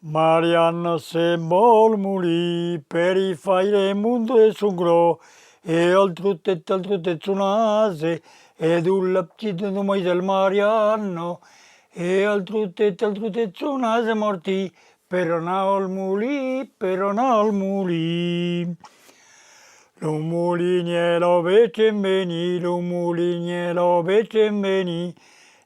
Marianna se vol morir per i faire mondo e sungro e al trutet sunase ed un lapcito mai del Marianno e al trutet sunase morti per al muli. Lo muliniero vecen veni, lo muliniero vecen veni,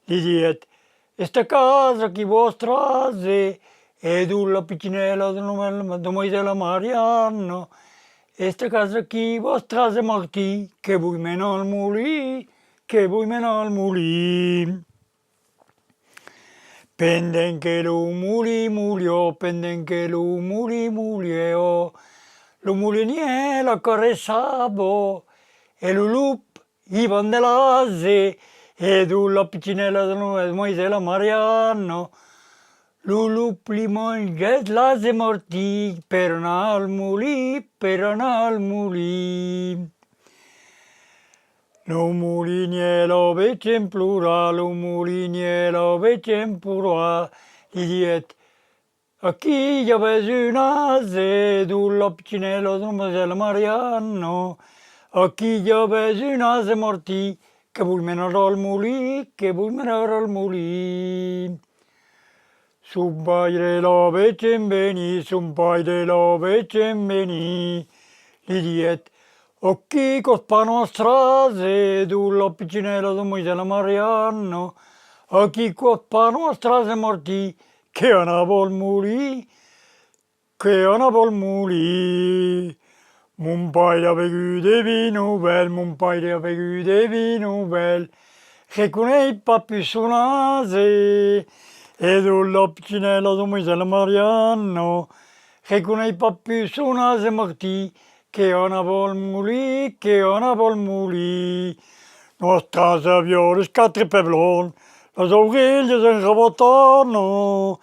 gli diet, esta casa chi vostra è, ed la piccinella del Moisella Marianno, esta casa chi vostra è morti, che voi meno al muli, che voi meno al muli. Penden che lo mulio, penden che lo mulio, lo muliniero caressavo, e lo lup ivan dell'ase, ed la piccinella del Moisella Marianno, lo lup li mangiat l'ase morti, per al muli, per al muli. Lo muliniero vecen plura, lo muliniero vecen plura, gli diet, a chi gli avesse un ase, la piccinella del Moisella Marianno, a chi gli avesse un ase morti, che vuol menare al muli, che vuol menare al muli. Sun paire la vecen veni, sun paire la vecen veni, gli diet, a chi cospa nostra se, la piccinella del Moisella Marianno, a chi cospa nostra se morti, che andava al muli, che andava al muli. Mon paire avait eu des vies nouvelles, mon paire avait eu des vies nouvelles, che connaît pas più son ase, ed la piccinella del Moisella Marianno, che connaît pas più son ase morti, che andava al muli, che andava al muli. Nostra savioles quatre pevlon, les oreilles en rebotano,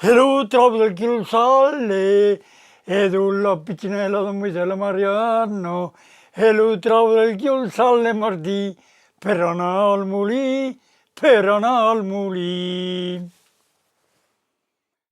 e lo trovo del chilo sale, ed la piccinella del Moisella Marianno, e lo trovo del chilo sale martì, per andare al muli, per andare al muli.